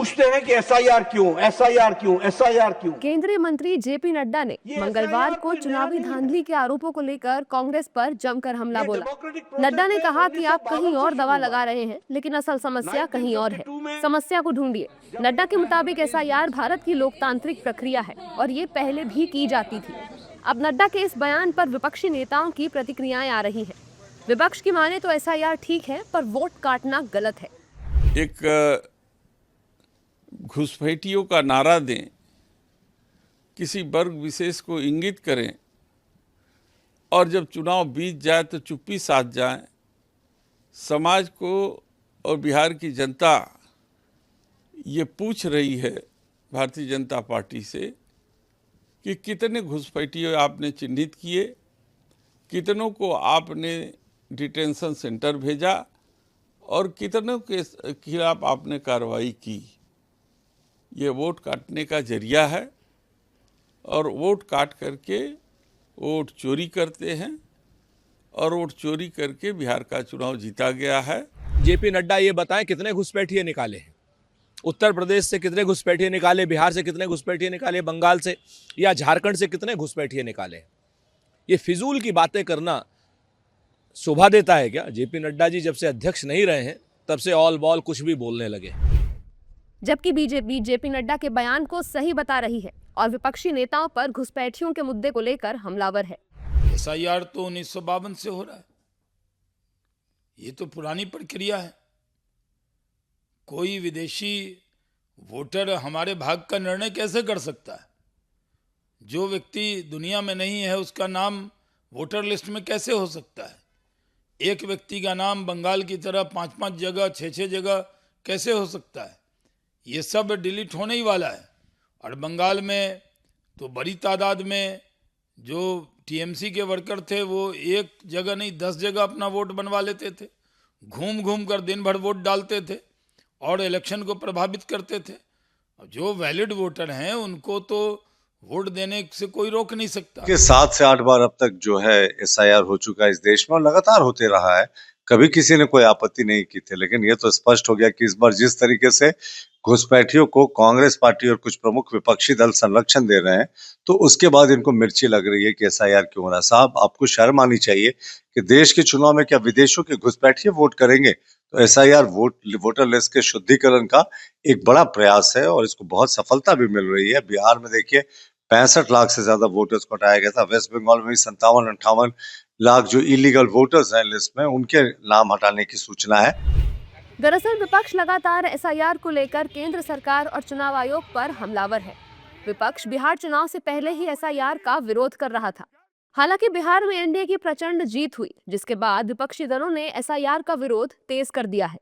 पूछते हैं कि एसआईआर क्यों, एसआईआर क्यों, एसआईआर क्यों। केंद्रीय मंत्री जेपी नड्डा ने मंगलवार को चुनावी धांधली के आरोपों को लेकर कांग्रेस पर जमकर हमला बोला। नड्डा ने कहा कि आप कहीं और दवा लगा रहे हैं, लेकिन असल समस्या कहीं और है। समस्या को ढूंढिए। नड्डा के मुताबिक एसआईआर भारत की लोकतांत्रिक प्रक्रिया है और ये पहले भी की जाती थी। अब नड्डा के इस बयान पर विपक्षी नेताओं की प्रतिक्रियाएं आ रही हैं। विपक्ष की माने तो एसआईआर ठीक है, पर वोट काटना गलत है। एक घुसपैठियों का नारा दें, किसी वर्ग विशेष को इंगित करें और जब चुनाव बीत जाए तो चुप्पी साध जाए। समाज को और बिहार की जनता ये पूछ रही है भारतीय जनता पार्टी से कि कितने घुसपैठियों आपने चिन्हित किए, कितनों को आपने डिटेंशन सेंटर भेजा और कितनों के खिलाफ आपने कार्रवाई की। ये वोट काटने का जरिया है और वोट काट करके वोट चोरी करते हैं और वोट चोरी करके बिहार का चुनाव जीता गया है। जेपी नड्डा ये बताएं कितने घुसपैठिए निकाले हैं, उत्तर प्रदेश से कितने घुसपैठिए निकाले, बिहार से कितने घुसपैठिए निकाले, बंगाल से या झारखंड से कितने घुसपैठिए निकाले। ये फिजूल की बातें करना शोभा देता है क्या? जेपी नड्डा जी जब से अध्यक्ष नहीं रहे हैं तब से ऑल बॉल कुछ भी बोलने लगे। जबकि बीजेपी जेपी नड्डा के बयान को सही बता रही है और विपक्षी नेताओं पर घुसपैठियों के मुद्दे को लेकर हमलावर है। एसआईआर तो 1952 से हो रहा है, ये तो पुरानी प्रक्रिया है। कोई विदेशी वोटर हमारे भाग्य का निर्णय कैसे कर सकता है? जो व्यक्ति दुनिया में नहीं है उसका नाम वोटर लिस्ट में कैसे हो सकता है? एक व्यक्ति का नाम बंगाल की तरह 5-5 जगह 6-6 जगह कैसे हो सकता है? ये सब डिलीट होने ही वाला है। और बंगाल में तो बड़ी तादाद में जो टीएमसी के वर्कर थे वो एक जगह नहीं 10 जगह अपना वोट बनवा लेते थे, घूम घूम कर दिन भर वोट डालते थे और इलेक्शन को प्रभावित करते थे। जो वैलिड वोटर हैं उनको तो वोट देने से कोई रोक नहीं सकता। कि 7 से 8 बार अब तक जो है एसआईआर हो चुका है इस देश में और लगातार होते रहा है, कभी किसी ने कोई आपत्ति नहीं की थी। लेकिन ये तो स्पष्ट हो गया कि इस बार जिस तरीके से घुसपैठियों को कांग्रेस पार्टी और कुछ प्रमुख विपक्षी दल संरक्षण दे रहे हैं, तो उसके बाद इनको मिर्ची लग रही है कि एसआईआर क्यों हो रहा है। साहब, आपको शर्म आनी चाहिए कि देश के चुनाव में क्या विदेशों के घुसपैठिए वोट करेंगे? तो एसआईआर वोटर लिस्ट के शुद्धिकरण का एक बड़ा प्रयास है और इसको बहुत सफलता भी मिल रही है। बिहार में देखिए 65 लाख से ज्यादा वोटर्स को हटाया गया था। वेस्ट बंगाल में भी 57-58 लाख जो इलीगल वोटर्स हैं लिस्ट में, उनके नाम हटाने की सूचना है। दरअसल विपक्ष लगातार एसआईआर को लेकर केंद्र सरकार और चुनाव आयोग पर हमलावर है। विपक्ष बिहार चुनाव से पहले ही एसआईआर का विरोध कर रहा था। हालांकि बिहार में एनडीए की प्रचंड जीत हुई, जिसके बाद विपक्षी दलों ने एसआईआर का विरोध तेज कर दिया है।